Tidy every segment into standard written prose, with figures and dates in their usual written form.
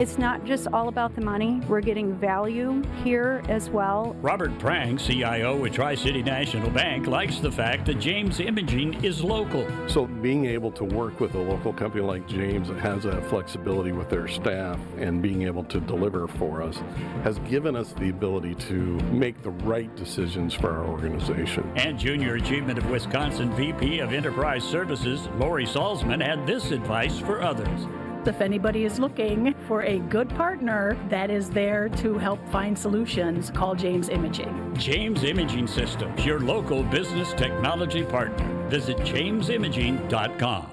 It's not just all about the money. We're getting value here as well. Robert Prang, CIO at Tri-City National Bank, likes the fact that James Imaging is local. So being able to work with a local company like James that has that flexibility with their staff and being able to deliver for us has given us the ability to make the right decisions for our organization. And Junior Achievement of Wisconsin VP of Enterprise Services, Lori Salzman, had this advice for others. If anybody is looking for a good partner that is there to help find solutions, call James Imaging. James Imaging Systems, your local business technology partner. Visit jamesimaging.com.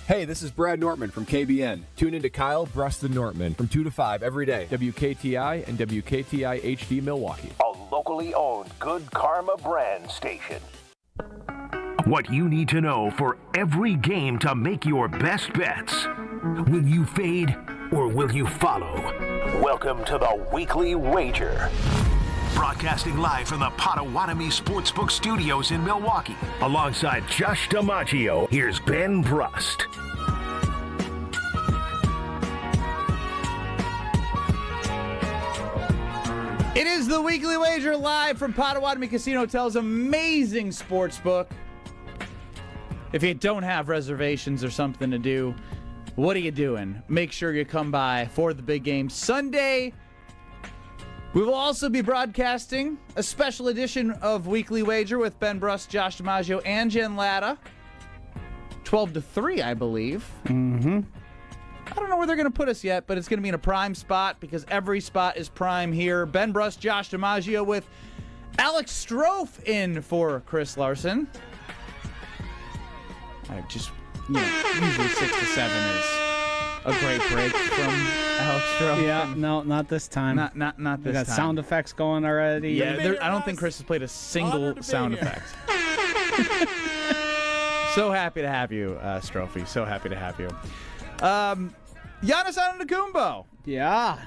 Hey, this is Brad Nortman from KBN. Tune in to Kyle, Brust, and Nortman from 2 to 5 every day. WKTI and WKTI HD Milwaukee. A locally owned Good Karma brand station. What you need to know for every game to make your best bets. Will you fade or will you follow? Welcome to the Weekly Wager. Broadcasting live from the Potawatomi Sportsbook Studios in Milwaukee. Alongside Josh DiMaggio, here's Ben Brust. It is the Weekly Wager live from Potawatomi Casino Hotel's amazing sportsbook. If you don't have reservations or something to do, what are you doing? Make sure you come by for the big game Sunday. We will also be broadcasting a special edition of Weekly Wager with Ben Brust, Josh DiMaggio, and Jen Latta. 12 to 3, I believe. Mm-hmm. I don't know where they're going to put us yet, but it's going to be in a prime spot because every spot is prime here. Ben Brust, Josh DiMaggio with Alex Strofe in for Chris Larson. I just, usually 6 to 7 is a great break from Alex Strofe. Yeah, no, not this time. Not this we got time. Sound effects going already. Yeah, I don't think Chris has played a single sound effect. So happy to have you, Strofe. So happy to have you. Giannis Antetokounmpo. Yeah.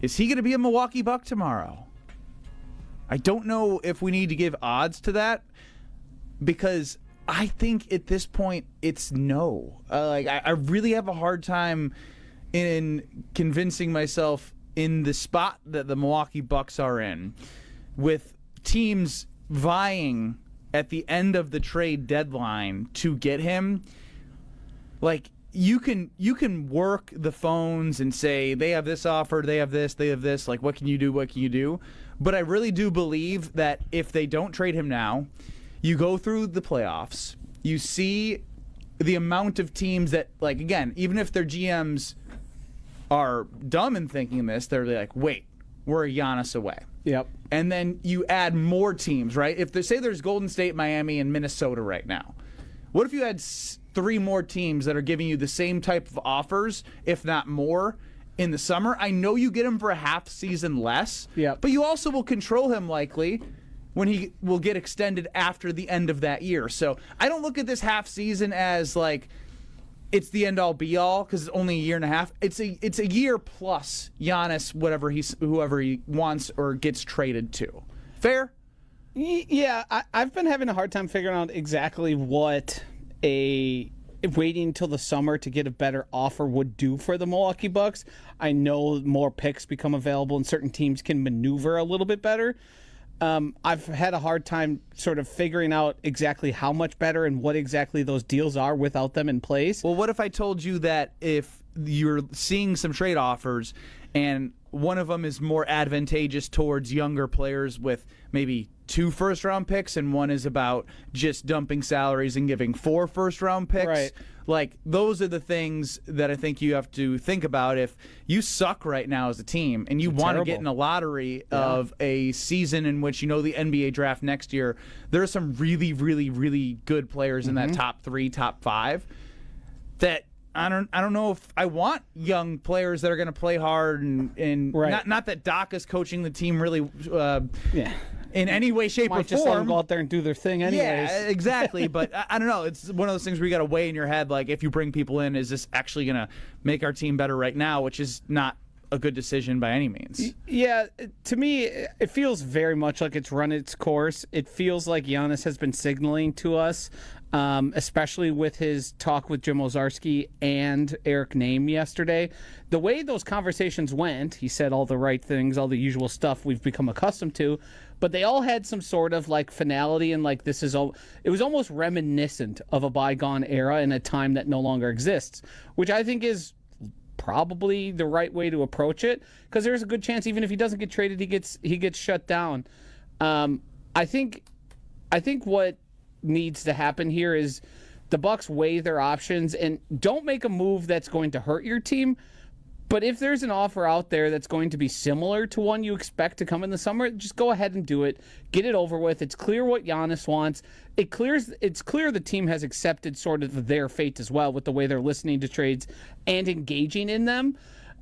Is he going to be a Milwaukee Buck tomorrow? I don't know if we need to give odds to that because I think at this point it's no. I really have a hard time in convincing myself in the spot that the Milwaukee Bucks are in, with teams vying at the end of the trade deadline to get him. Like, you can work the phones and say they have this offer, they have this. Like, what can you do? But I really do believe that if they don't trade him now, you go through the playoffs, you see the amount of teams that, like, again, even if their GMs are dumb in thinking this, they're like, wait, we're a Giannis away. Yep. And then you add more teams, right? If they say there's Golden State, Miami, and Minnesota right now, what if you had 3 more teams that are giving you the same type of offers, if not more, in the summer? I know you get him for a half season less, but you also will control him likely when he will get extended after the end of that year. So I don't look at this half season as like it's the end all be all because it's only a year and a half. It's a year plus Giannis, whoever he wants or gets traded to. Fair? Yeah, I've been having a hard time figuring out exactly what waiting until the summer to get a better offer would do for the Milwaukee Bucks. I know more picks become available and certain teams can maneuver a little bit better. I've had a hard time sort of figuring out exactly how much better and what exactly those deals are without them in place. Well, what if I told you that if you're seeing some trade offers and one of them is more advantageous towards younger players with maybe 2 first-round picks and one is about just dumping salaries and giving 4 first-round picks? Right. Like, those are the things that I think you have to think about. If you suck right now as a team and you want to get in a lottery of a season in which you know the NBA draft next year, there are some really, really, really good players in that top 3, top 5 that I don't know if I want young players that are going to play hard and not that Doc is coaching the team really in any way, shape, or form. Just let them go out there and do their thing anyways. Yeah, exactly. But I don't know. It's one of those things where you got to weigh in your head, like, if you bring people in, is this actually going to make our team better right now, which is not a good decision by any means. Yeah, to me, it feels very much like it's run its course. It feels like Giannis has been signaling to us especially with his talk with Jim Ozarski and Eric Name yesterday. The way those conversations went, he said all the right things, all the usual stuff we've become accustomed to, but they all had some sort of like finality and like this is all. It was almost reminiscent of a bygone era in a time that no longer exists, which I think is probably the right way to approach it, because there's a good chance even if he doesn't get traded, he gets shut down. I think what needs to happen here is the Bucks weigh their options and don't make a move that's going to hurt your team. But if there's an offer out there that's going to be similar to one you expect to come in the summer, just go ahead and do it. Get it over with. It's clear what Giannis wants. It's clear the team has accepted sort of their fate as well with the way they're listening to trades and engaging in them.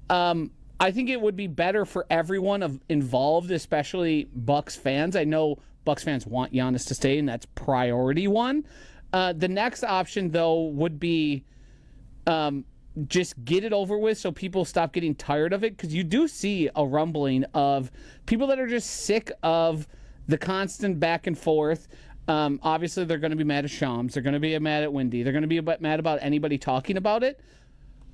I think it would be better for everyone involved, especially Bucks fans. I know Bucks fans want Giannis to stay, and that's priority one. The next option, though, would be just get it over with so people stop getting tired of it, because you do see a rumbling of people that are just sick of the constant back and forth. Obviously, they're going to be mad at Shams. They're going to be mad at Wendy. They're going to be mad about anybody talking about it.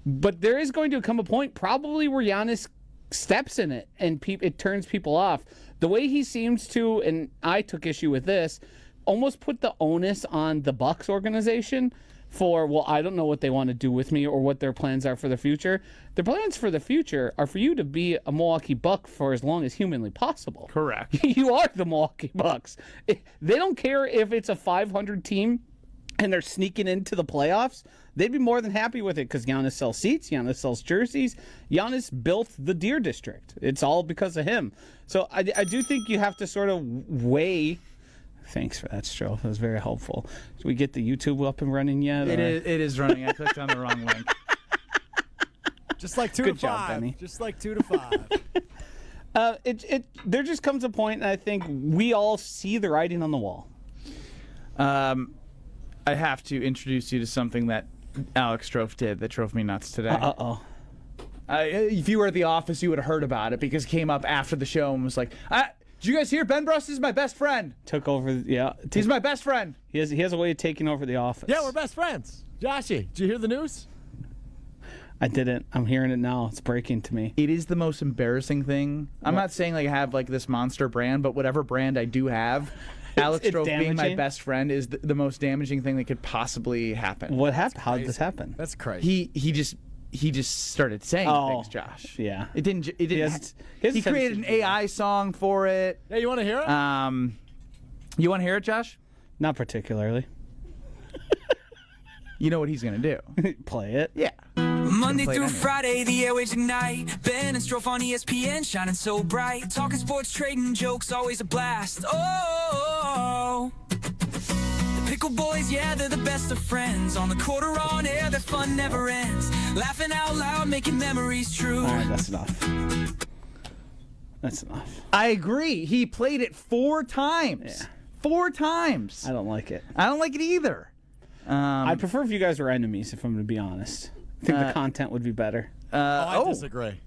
But there is going to come a point probably where Giannis steps in it and it turns people off. The way he seems to, and I took issue with this, almost put the onus on the Bucks organization for, well, I don't know what they want to do with me or what their plans are for the future. Their plans for the future are for you to be a Milwaukee Buck for as long as humanly possible. Correct. You are the Milwaukee Bucks. They don't care if it's a 500 team and they're sneaking into the playoffs. They'd be more than happy with it because Giannis sells seats, Giannis sells jerseys. Giannis built the Deer District. It's all because of him. So I do think you have to sort of weigh. Thanks for that, Stro. That was very helpful. Did we get the YouTube up and running yet? It is running. I clicked on the wrong link. Just like 2 Good to job, 5. Benny. Just like 2 to 5. There just comes a point, and I think we all see the writing on the wall. I have to introduce you to something that Alex Strofe did that drove me nuts today. Uh-oh. If you were at the office, you would have heard about it because it came up after the show and was like, did you guys hear? Ben Bruss is my best friend. Took over, yeah. He's my best friend. He has a way of taking over the office. Yeah, we're best friends. Joshy, did you hear the news? I didn't. I'm hearing it now. It's breaking to me. It is the most embarrassing thing. I'm not saying like I have like this monster brand, but whatever brand I do have, Alex Strofe being my best friend is the most damaging thing that could possibly happen. What happened? How did this happen? That's crazy. He just started saying things, Josh. Yeah. It didn't. He created an AI song for it. Yeah, you want to hear it? You want to hear it, Josh? Not particularly. You know what he's gonna do? Play it. Yeah. Monday through Friday, the airwaves ignite. Ben and Strofe on ESPN, shining so bright. Talking sports, trading jokes, always a blast. Oh, the Pickle Boys, yeah, they're the best of friends. On the court or on air, their fun never ends. Laughing out loud, making memories true. All right, that's enough. That's enough. I agree. He played it 4 times. Yeah. 4 times. I don't like it. I don't like it either. I'd prefer if you guys were enemies, if I'm going to be honest. I think the content would be better. I disagree.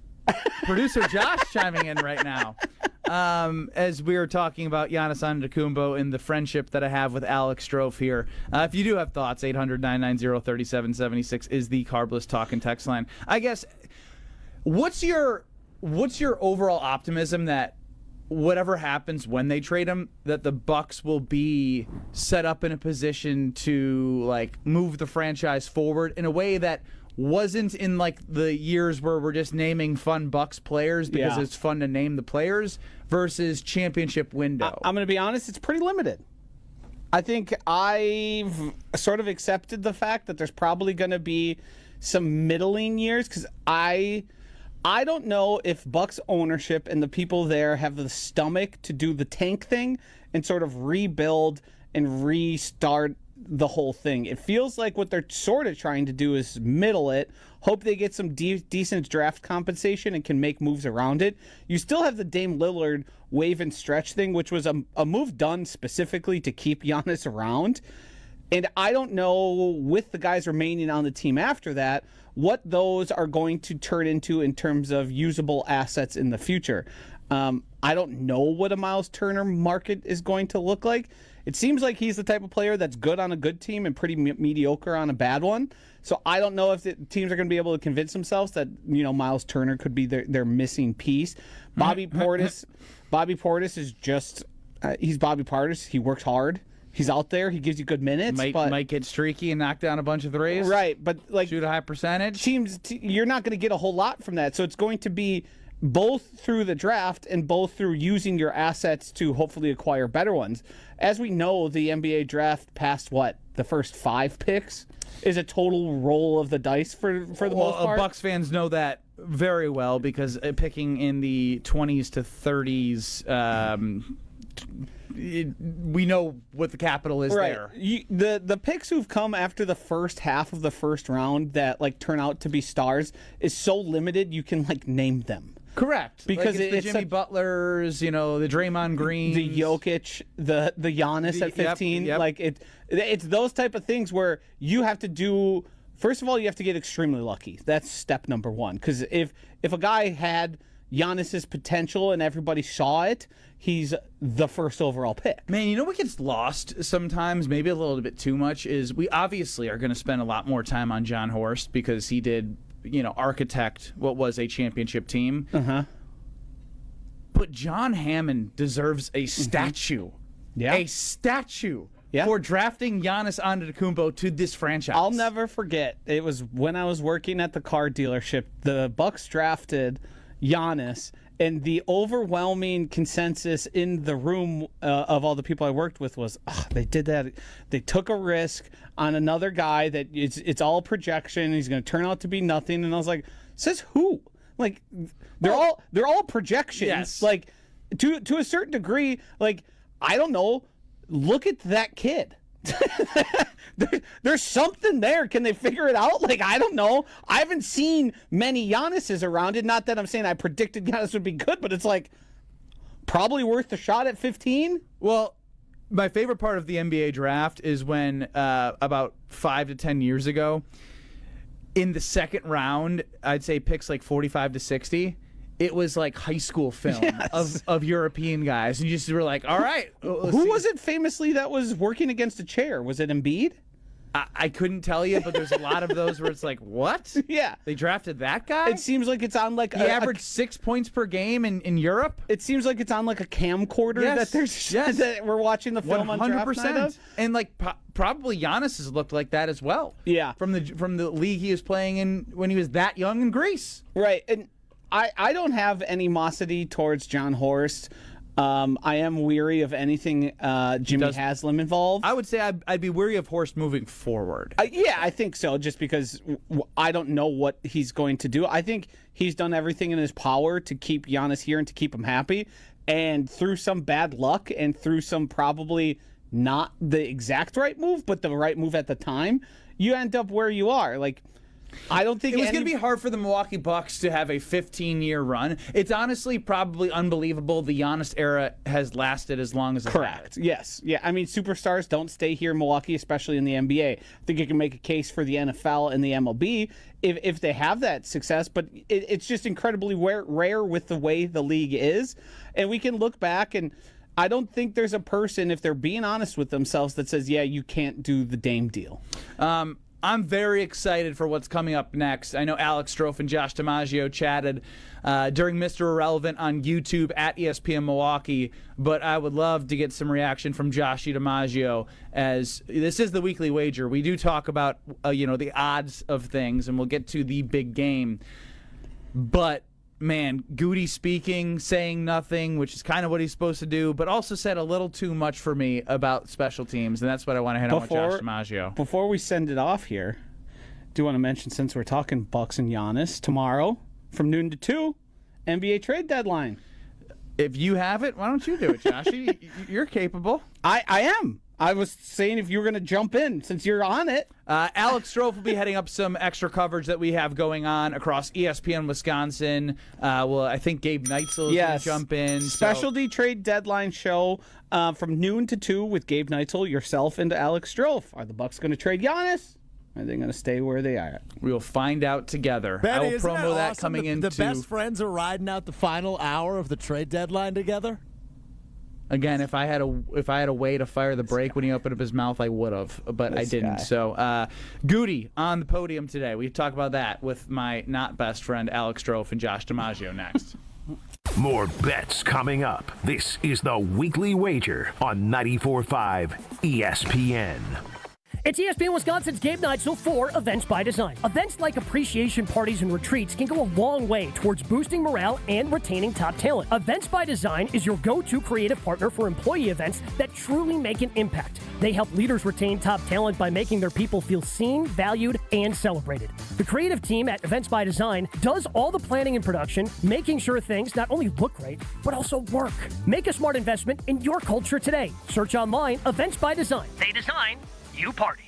Producer Josh chiming in right now. As we were talking about Giannis Antetokounmpo and the friendship that I have with Alex Strofe here. If you do have thoughts, 800-990-3776 is the Carbless Talk and Text line. I guess, what's your overall optimism that whatever happens when they trade him, that the Bucks will be set up in a position to like move the franchise forward in a way that wasn't in like the years where we're just naming fun Bucks players because it's fun to name the players versus championship window? I'm going to be honest, it's pretty limited. I think I've sort of accepted the fact that there's probably going to be some middling years because I don't know if Bucks ownership and the people there have the stomach to do the tank thing and sort of rebuild and restart the whole thing. It feels like what they're sort of trying to do is middle it, hope they get some decent draft compensation and can make moves around it. You still have the Dame Lillard wave and stretch thing, which was a move done specifically to keep Giannis around. And I don't know, with the guys remaining on the team after that, what those are going to turn into in terms of usable assets in the future. I don't know what a Miles Turner market is going to look like. It seems like he's the type of player that's good on a good team and pretty mediocre on a bad one. So I don't know if the teams are going to be able to convince themselves that Miles Turner could be their missing piece. Bobby Portis is just he's Bobby Portis. He works hard. He's out there. He gives you good minutes. Might get streaky and knock down a bunch of threes. Right, but shoot a high percentage. You're not going to get a whole lot from that. So it's going to be both through the draft and both through using your assets to hopefully acquire better ones. As we know, the NBA draft past the first 5 picks is a total roll of the dice for the most part. Bucks fans know that very well because picking in the 20s to 30s. We know what the capital is there. The picks who've come after the first half of the first round that turn out to be stars is so limited you can name them. Correct. Because it's the Jimmy Butlers, the Draymond Greens, the Jokic, the Giannis at 15. Yep. It's those type of things where you have to do. First of all, you have to get extremely lucky. That's step number one. Because if a guy had Giannis's potential and everybody saw it, he's the first overall pick. Man, what gets lost sometimes, maybe a little bit too much, is we obviously are going to spend a lot more time on John Horst because he did, architect what was a championship team. Uh-huh. But John Hammond deserves a statue. Yeah. A statue. For drafting Giannis Antetokounmpo to this franchise. I'll never forget. It was when I was working at the car dealership. The Bucks drafted Giannis, and the overwhelming consensus in the room of all the people I worked with was, they did that. They took a risk on another guy that it's all projection. He's going to turn out to be nothing. And I was like, says who? They're all projections. Yes. To a certain degree. I don't know. Look at that kid. There's something there. Can they figure it out? I don't know. I haven't seen many Giannis's around it. Not that I'm saying I predicted Giannis would be good, but it's probably worth the shot at 15. Well, my favorite part of the NBA draft is when about 5 to 10 years ago, in the second round, I'd say picks 45 to 60. It was high school film of European guys. And you just were like, all right. Who was it famously that was working against a chair? Was it Embiid? I couldn't tell you, but there's a lot of those where it's what? Yeah. They drafted that guy? It seems like it's on he averaged 6 points per game in Europe? It seems like it's on a camcorder that we're watching the film 100%. On draft night of. And probably Giannis has looked like that as well. Yeah. From the league he was playing in when he was that young in Greece. Right. And I don't have animosity towards John Horst. I am weary of anything Jimmy Haslam involved. I would say I'd be weary of Horst moving forward. Yeah, I think so, just because I don't know what he's going to do. I think he's done everything in his power to keep Giannis here and to keep him happy. And through some bad luck and through some probably not the exact right move, but the right move at the time, you end up where you are. I don't think it was going to be hard for the Milwaukee Bucks to have a 15-year run. It's honestly probably unbelievable the Giannis era has lasted as long as it Correct. has. Yes. Yeah. I mean, superstars don't stay here in Milwaukee, especially in the NBA. I think you can make a case for the NFL and the MLB if they have that success, but it's just incredibly rare with the way the league is. And we can look back, and I don't think there's a person, if they're being honest with themselves, that says, yeah, you can't do the Dame deal. I'm very excited for what's coming up next. I know Alex Strofe and Josh DiMaggio chatted during Mr. Irrelevant on YouTube at ESPN Milwaukee, but I would love to get some reaction from Josh DiMaggio, as this is the weekly wager. We do talk about the odds of things, and we'll get to the big game. But man, Goody speaking, saying nothing, which is kind of what he's supposed to do, but also said a little too much for me about special teams, and that's what I want to hit on with Josh DiMaggio. Before we send it off here, do want to mention, since we're talking Bucks and Giannis, tomorrow from noon to 2, NBA trade deadline. If you have it, why don't you do it, Josh? You're capable. I am. I was saying if you were going to jump in since you're on it. Alex Strofe will be heading up some extra coverage that we have going on across ESPN Wisconsin. I think Gabe Neitzel is going to jump in. Specialty trade deadline show from noon to 2 with Gabe Neitzel, yourself, and Alex Strofe. Are the Bucks going to trade Giannis? Are they going to stay where they are? We'll find out together. Benny, I will promo that coming into... The best friends are riding out the final hour of the trade deadline together? Again, if I had a way to fire the brake when he opened up his mouth, I would have, but I didn't. Guy. So, Goody on the podium today. We talk about that with my not best friend Alex Strofe and Josh DiMaggio next. More bets coming up. This is the Weekly Wager on 94.5 ESPN. It's ESPN Wisconsin's Game Night, so for Events by Design. Events like appreciation parties and retreats can go a long way towards boosting morale and retaining top talent. Events by Design is your go-to creative partner for employee events that truly make an impact. They help leaders retain top talent by making their people feel seen, valued, and celebrated. The creative team at Events by Design does all the planning and production, making sure things not only look great, but also work. Make a smart investment in your culture today. Search online, Events by Design. They design, you party.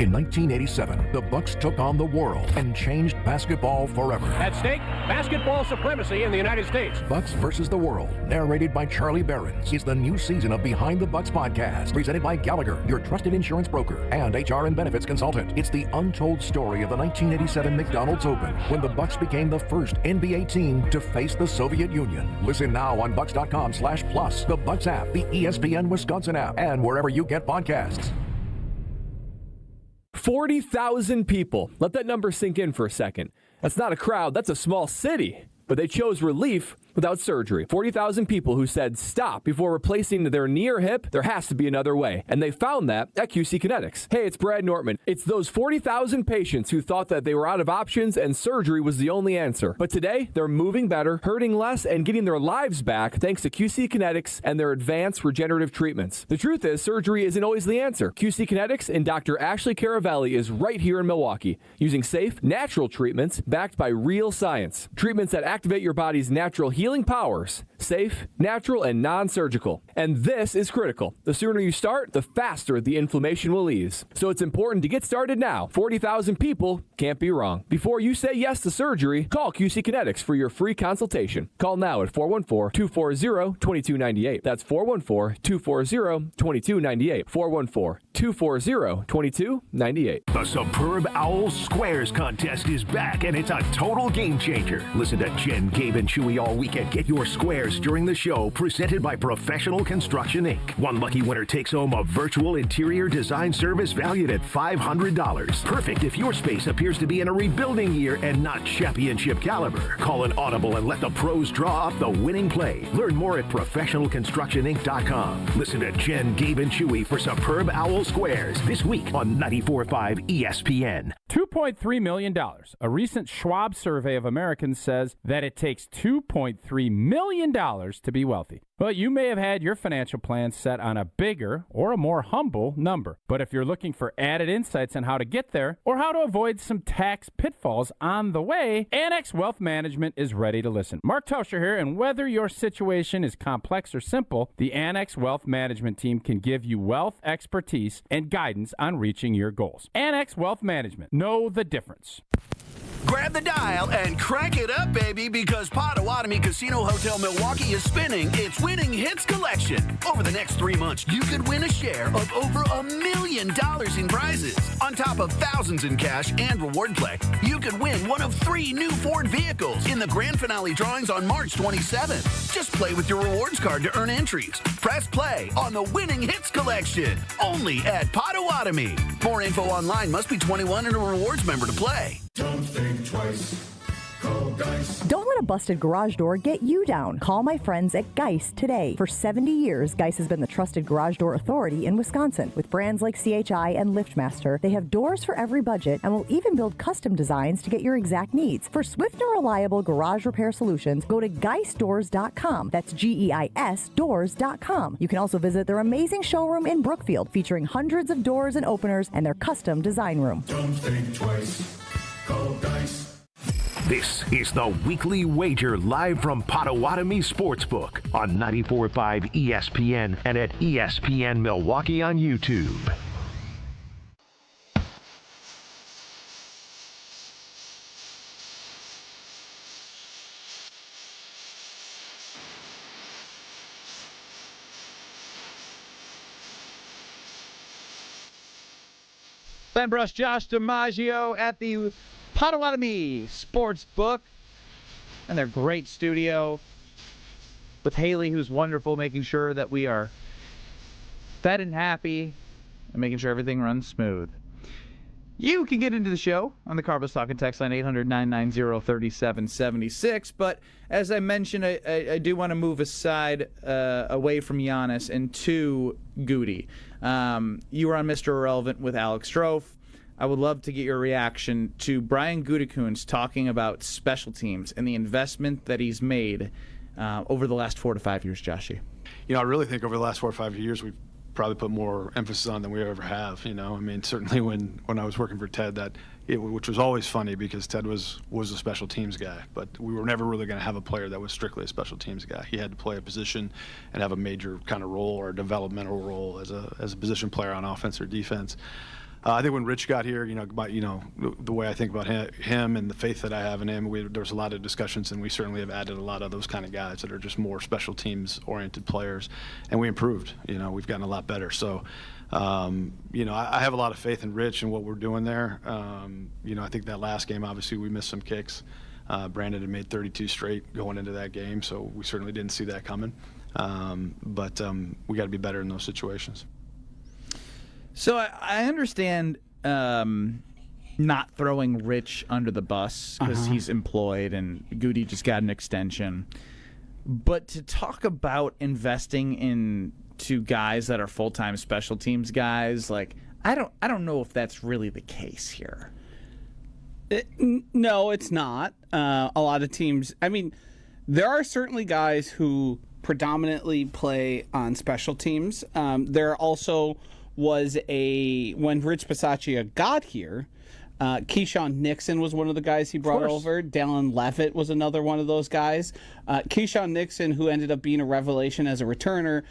In 1987, the Bucks took on the world and changed basketball forever. At stake, basketball supremacy in the United States. Bucks versus the World, narrated by Charlie Behrens, is the new season of Behind the Bucks podcast, presented by Gallagher, your trusted insurance broker and HR and benefits consultant. It's the untold story of the 1987 McDonald's Open, when the Bucks became the first NBA team to face the Soviet Union. Listen now on Bucks.com/plus, the Bucks app, the ESPN Wisconsin app, and wherever you get podcasts. 40,000 people. Let that number sink in for a second. That's not a crowd, that's a small city. But they chose relief without surgery. 40,000 people who said stop before replacing their knee or hip. There has to be another way. And they found that at QC Kinetics. Hey, it's Brad Nortman. It's those 40,000 patients who thought that they were out of options and surgery was the only answer. But today, they're moving better, hurting less, and getting their lives back thanks to QC Kinetics and their advanced regenerative treatments. The truth is, surgery isn't always the answer. QC Kinetics and Dr. Ashley Caravelli is right here in Milwaukee, using safe, natural treatments backed by real science. Treatments that activate your body's natural healing powers. Safe, natural, and non-surgical. And this is critical. The sooner you start, the faster the inflammation will ease. So it's important to get started now. 40,000 people can't be wrong. Before you say yes to surgery, call QC Kinetics for your free consultation. Call now at 414-240-2298. That's 414-240-2298. 414-240-2298. The Superb Owl Squares contest is back, and it's a total game changer. Listen to Jen, Gabe, and Chewy all weekend. Get your squares during the show, presented by Professional Construction, Inc. One lucky winner takes home a virtual interior design service valued at $500. Perfect if your space appears to be in a rebuilding year and not championship caliber. Call an audible and let the pros draw up the winning play. Learn more at ProfessionalConstructionInc.com. Listen to Jen, Gabe, and Chewy for Superb Owl Squares this week on 94.5 ESPN. $2.3 million. A recent Schwab survey of Americans says that it takes $2.3 million to be wealthy. Well, you may have had your financial plan set on a bigger or a more humble number. But if you're looking for added insights on how to get there or how to avoid some tax pitfalls on the way, Annex Wealth Management is ready to listen. Mark Tauscher here, and whether your situation is complex or simple, the Annex Wealth Management team can give you wealth expertise and guidance on reaching your goals. Annex Wealth Management. Know the difference. Grab the dial and crank it up, baby, because Potawatomi Casino Hotel Milwaukee is spinning its Winning Hits collection. Over the next 3 months, you could win a share of over $1 million in prizes. On top of thousands in cash and reward play, you could win one of 3 new Ford vehicles in the grand finale drawings on March 27th. Just play with your rewards card to earn entries. Press play on the Winning Hits collection, only at Potawatomi. More info online. Must be 21 and a rewards member to play. Don't think twice. Call Geist. Don't let a busted garage door get you down. Call my friends at Geist today. For 70 years, Geist has been the trusted garage door authority in Wisconsin. With brands like CHI and LiftMaster, they have doors for every budget and will even build custom designs to get your exact needs. For swift and reliable garage repair solutions, go to geistdoors.com. That's GEIS doors.com. You can also visit their amazing showroom in Brookfield, featuring hundreds of doors and openers and their custom design room. Don't think twice. Call Geist. This is the Weekly Wager live from Potawatomi Sportsbook on 94.5 ESPN and at ESPN Milwaukee on YouTube. Ben Brush, Josh DiMaggio at the Potawatomi Sportsbook and their great studio. with Haley, who's wonderful, making sure that we are fed and happy and making sure everything runs smooth. You can get into the show on the Carbos Talking text line 800-990-3776. But as I mentioned, I do want to move aside away from Giannis and to Goody. You were on Mr. Irrelevant with Alex Strofe. I would love to get your reaction to Brian Gutekunst talking about special teams and the investment that he's made over the last 4 to 5 years, Joshy. I really think over the last 4 or 5 years we've probably put more emphasis on than we ever have. Certainly when I was working for Ted, which was always funny because Ted was a special teams guy, but we were never really going to have a player that was strictly a special teams guy. He had to play a position and have a major kind of role or a developmental role as a position player on offense or defense. I think when Rich got here, the way I think about him and the faith that I have in him, there was a lot of discussions, and we certainly have added a lot of those kind of guys that are just more special teams oriented players, and we improved. We've gotten a lot better. So, I have a lot of faith in Rich and what we're doing there. I think that last game, obviously, we missed some kicks. Brandon had made 32 straight going into that game, so we certainly didn't see that coming. But we got to be better in those situations. So I understand not throwing Rich under the bus because he's employed and Goody just got an extension. But to talk about investing into guys that are full-time special teams guys, I don't know if that's really the case here. No, it's not. A lot of teams. There are certainly guys who predominantly play on special teams. There also was when Rich Bisaccia got here, Keyshawn Nixon was one of the guys he brought over. Dallin Levitt was another one of those guys. Keyshawn Nixon, who ended up being a revelation as a returner,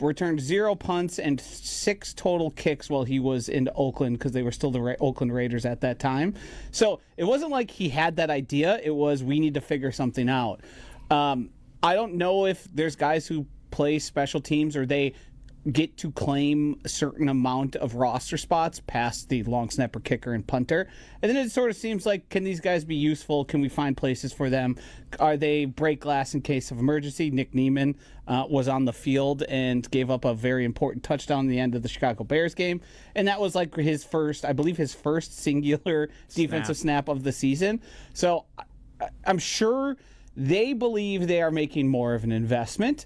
returned 0 punts and 6 total kicks while he was in Oakland because they were still the Oakland Raiders at that time. So it wasn't like he had that idea. It was, we need to figure something out. I don't know if there's guys who play special teams or they get to claim a certain amount of roster spots past the long snapper, kicker, and punter. And then it sort of seems like, can these guys be useful? Can we find places for them? Are they break glass in case of emergency? Nick Neiman was on the field and gave up a very important touchdown at the end of the Chicago Bears game. And that was like his first singular defensive snap of the season. So I'm sure they believe they are making more of an investment.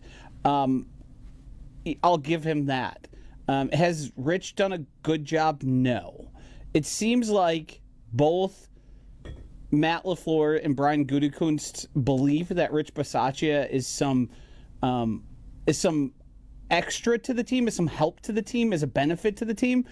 I'll give him that. Has Rich done a good job? No. It seems like both Matt LaFleur and Brian Gutekunst believe that Rich Bisaccia is some extra to the team, is some help to the team, is a benefit to the team.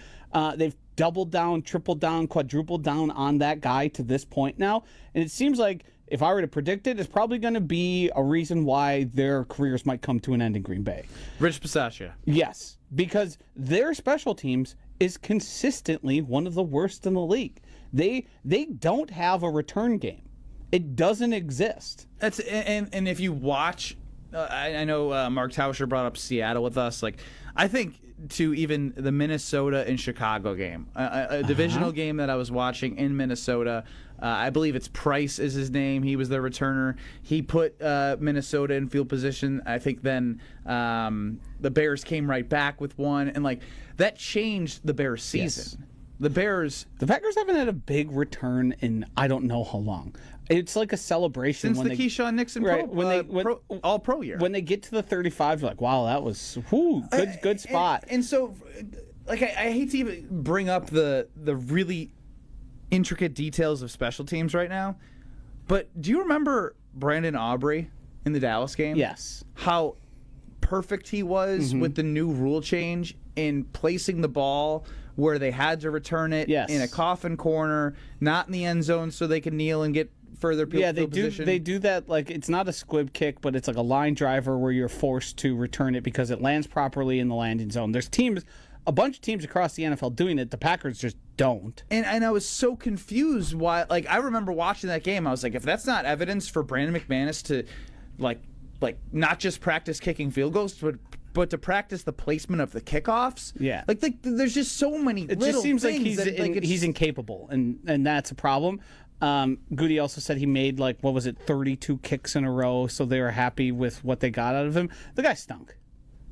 They've doubled down, tripled down, quadrupled down on that guy to this point now. And it seems like, if I were to predict it, it's probably going to be a reason why their careers might come to an end in Green Bay. Rich Bisaccia. Yes, because their special teams is consistently one of the worst in the league. They don't have a return game. It doesn't exist. And if you watch, I know Mark Tauscher brought up Seattle with us. I think to even the Minnesota and Chicago game, a divisional game that I was watching in Minnesota. I believe it's Price is his name. He was the returner. He put Minnesota in field position. I think then the Bears came right back with one, and that changed the Bears' season. Yes. The Packers haven't had a big return in I don't know how long. It's like a celebration since the Keyshawn Nixon All-Pro year. When they get to the 35, you're like, wow, that was good spot. And so, I hate to even bring up the really intricate details of special teams right now, but do you remember Brandon Aubrey in the Dallas game? Yes. How perfect he was with the new rule change in placing the ball where they had to return it in a coffin corner, not in the end zone so they can kneel and get further position. They do that, it's not a squib kick, but it's like a line driver where you're forced to return it because it lands properly in the landing zone. There's a bunch of teams across the NFL doing it. The Packers just don't. And I was so confused why. I remember watching that game. I was like, if that's not evidence for Brandon McManus to, not just practice kicking field goals, but to practice the placement of the kickoffs. Yeah. There's just so many. It just seems like he's incapable, and that's a problem. Goody also said he made 32 kicks in a row, so they were happy with what they got out of him. The guy stunk.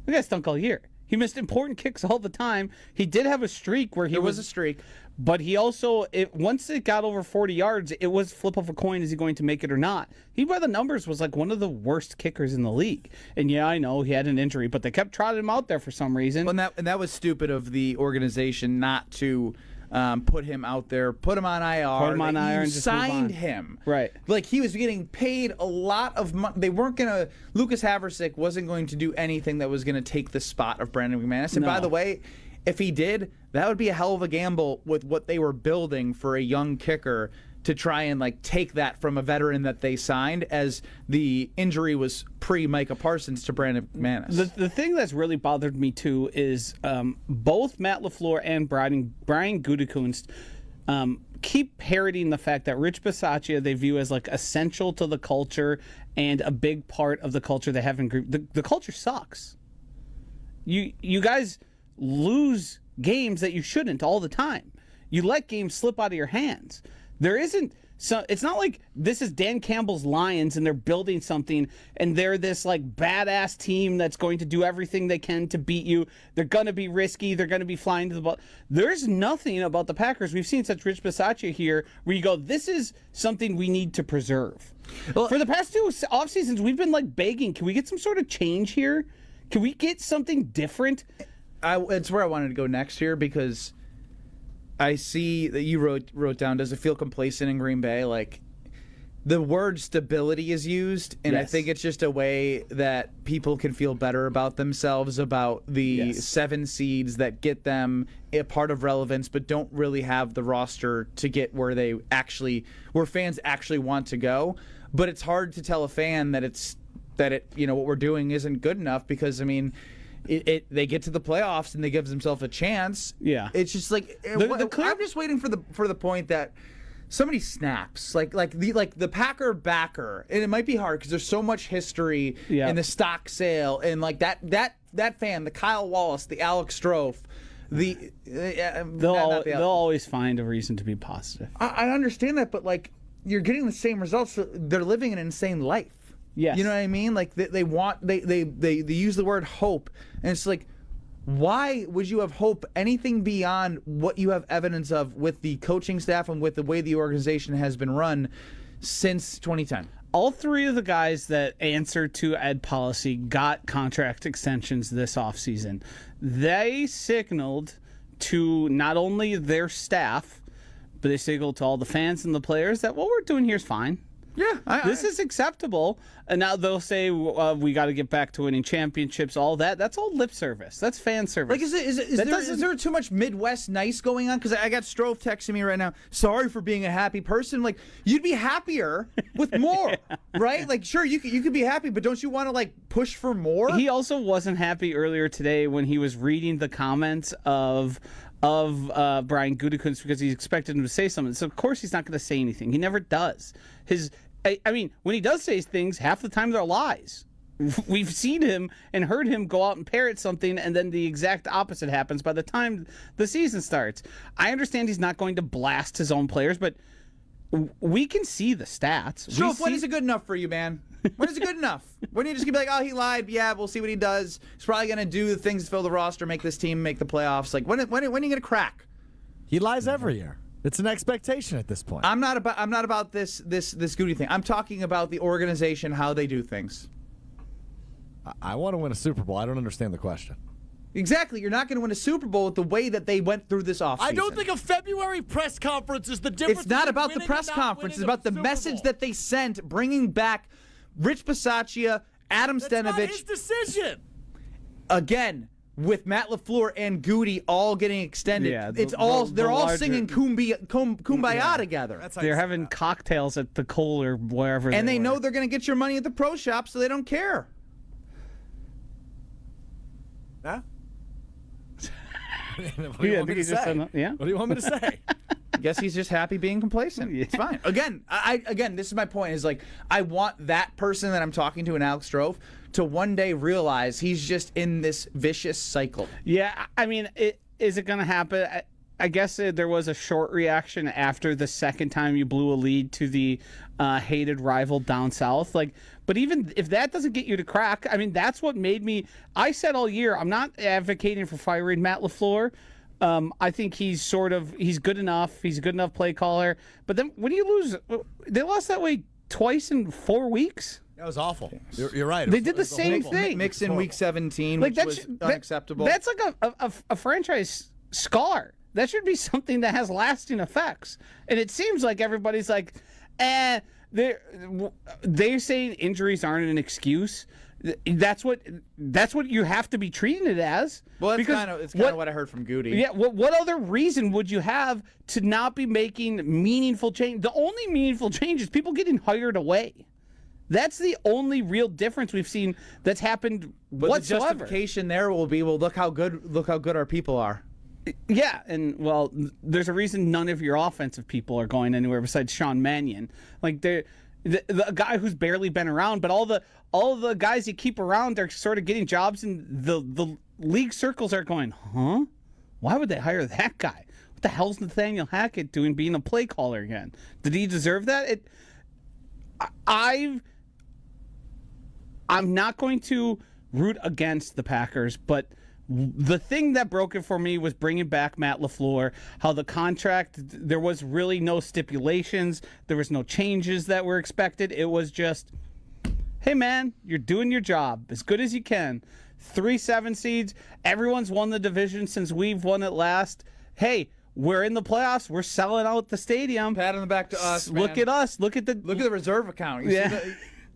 The guy stunk all year. He missed important kicks all the time. He did have a streak where he was a streak. But he also, once it got over 40 yards, it was flip of a coin, is he going to make it or not? He, by the numbers, was one of the worst kickers in the league. And yeah, I know he had an injury, but they kept trotting him out there for some reason. Well, and that was stupid of the organization not to put him out there, put him on IR. Put him on IR and just signed move on. him. Right. He was getting paid a lot of money. They weren't going to, Lucas Haversick wasn't going to do anything that was going to take the spot of Brandon McManus. And by the way, if he did, that would be a hell of a gamble with what they were building for a young kicker to try and take that from a veteran that they signed, as the injury was pre-Micah Parsons to Brandon McManus. The thing that's really bothered me too is both Matt LaFleur and Brian Gutekunst keep parroting the fact that Rich Bisaccia they view as essential to the culture and a big part of the culture they have in group. The culture sucks. You guys lose games that you shouldn't all the time. You let games slip out of your hands. There isn't it's not like this is Dan Campbell's Lions and they're building something and they're this badass team that's going to do everything they can to beat you. They're going to be risky. They're going to be flying to the ball. There's nothing about the Packers. We've seen such Rich Bisaccia here where you go, this is something we need to preserve. Well, for the past 2 off seasons, we've been begging, can we get some sort of change here? Can we get something different? It's where I wanted to go next here, because I see that you wrote down, does it feel complacent in Green Bay? The word stability is used, and I think it's just a way that people can feel better about themselves, about the 7 seeds that get them a part of relevance, but don't really have the roster to get where fans actually want to go. But it's hard to tell a fan that what we're doing isn't good enough, because they get to the playoffs and they give themselves a chance. Yeah, it's just I'm just waiting for the point that somebody snaps, the Packer backer, and it might be hard because there's so much history in the stock sale, and that fan, the Kyle Wallace, the Alex Strofe, they'll always find a reason to be positive. I understand that, but you're getting the same results. So they're living an insane life. Yes. You know what I mean? They use the word hope, and it's why would you have hope anything beyond what you have evidence of with the coaching staff and with the way the organization has been run since 2010? All 3 of the guys that answered to Ed Policy got contract extensions this offseason. They signaled to not only their staff, but they signaled to all the fans and the players that what we're doing here is fine. Yeah, this is acceptable. And now they'll say we got to get back to winning championships. All that. That's all lip service. That's fan service. Is there too much Midwest nice going on? Because I got Strofe texting me right now. Sorry for being a happy person. You'd be happier with more, right? Sure, you could be happy, but don't you want to push for more? He also wasn't happy earlier today when he was reading the comments of Brian Gutekunst, because he expected him to say something. So of course he's not going to say anything. He never does. When he does say things, half the time they're lies. We've seen him and heard him go out and parrot something, and then the exact opposite happens by the time the season starts. I understand he's not going to blast his own players, but we can see the stats. So when is it good enough for you, man? When is it good enough? When are you just going to be oh, he lied? Yeah, we'll see what he does. He's probably going to do the things to fill the roster, make this team make the playoffs. When are you going to crack? He lies every year. It's an expectation at this point. I'm not about this Goody thing. I'm talking about the organization, how they do things. I want to win a Super Bowl. I don't understand the question. Exactly. You're not going to win a Super Bowl with the way that they went through this offseason. I don't think a February press conference is the difference. It's not about the press conference. It's about the message that they sent, bringing back Rich Bisaccia, Adam Stenavich. That's not his decision. Again, with Matt LaFleur and Goody all getting extended. Yeah, they're all singing Kumbaya together. They're having cocktails at the Cole or wherever. And they know they're going to get your money at the pro shop, so they don't care. Huh? What do you want me to say? What do you want me to say? I guess he's just happy being complacent. It's fine. Again, this is my point. Is I want that person that I'm talking to in Alex Strofe to one day realize he's just in this vicious cycle. Yeah, is it going to happen? I guess there was a short reaction after the second time you blew a lead to the hated rival down south. But even if that doesn't get you to crack, I mean, that's what made me. I said all year, I'm not advocating for firing Matt LaFleur. I think he's good enough. He's a good enough play caller. But then when you lose, they lost that way twice in 4 weeks. That was awful. You're right. They did the same thing. Mix in week 17, which was unacceptable. That's like a franchise scar. That should be something that has lasting effects. And it seems like everybody's like, they're saying injuries aren't an excuse. That's what you have to be treating it as. Well, it's kind of what I heard from Goody. Yeah. What other reason would you have to not be making meaningful change? The only meaningful change is people getting hired away. That's the only real difference we've seen that's happened whatsoever. The justification there will be, well, look how good our people are. Yeah, and well, there's a reason none of your offensive people are going anywhere besides Sean Mannion. Like the guy who's barely been around, but all the guys you keep around are sort of getting jobs, and the league circles are going, huh? Why would they hire that guy? What the hell's Nathaniel Hackett doing being a play caller again? Did he deserve that? I'm not going to root against the Packers, but the thing that broke it for me was bringing back Matt LaFleur, how the contract, there was really no stipulations, there was no changes that were expected. It was just, hey man, you're doing your job as good as you can. 3 7 seeds, everyone's won the division since we've won it last. Hey, we're in the playoffs. We're selling out the stadium. Pat on the back to us. Man. Look at us. Look at the reserve account.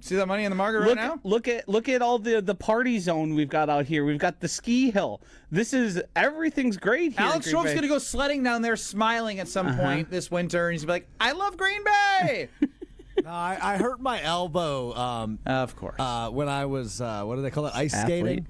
See that money in the market right now? Look at all the party zone we've got out here. We've got the ski hill. Everything's great here. Alex Stroh's going to go sledding down there smiling at some point this winter, and he's going to be like, I love Green Bay! I hurt my elbow. Of course. When I was, what do they call it? Ice skating?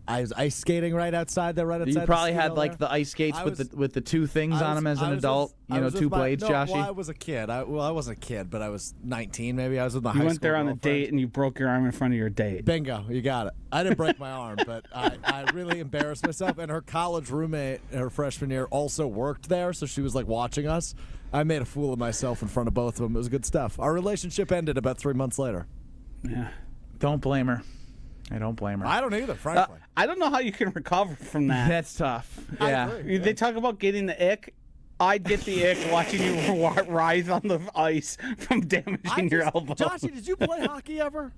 I was ice skating right outside there, right outside. You probably had like the ice skates with the two things on them as an adult. Two blades, Joshy. Well, I was a kid. I wasn't a kid, but I was 19 maybe. I was with my high school. You went there on a date and you broke your arm in front of your date. Bingo, you got it. I didn't break my arm, but I really embarrassed myself. And her college roommate, her freshman year, also worked there, so she was like watching us. I made a fool of myself in front of both of them. It was good stuff. Our relationship ended about 3 months later. Yeah, don't blame her. I don't blame her. I don't either, frankly. I don't know how you can recover from that. That's tough. Yeah. They talk about getting the ick. I'd get the ick watching you writhe on the ice from damaging your elbow. Joshy, did you play hockey ever?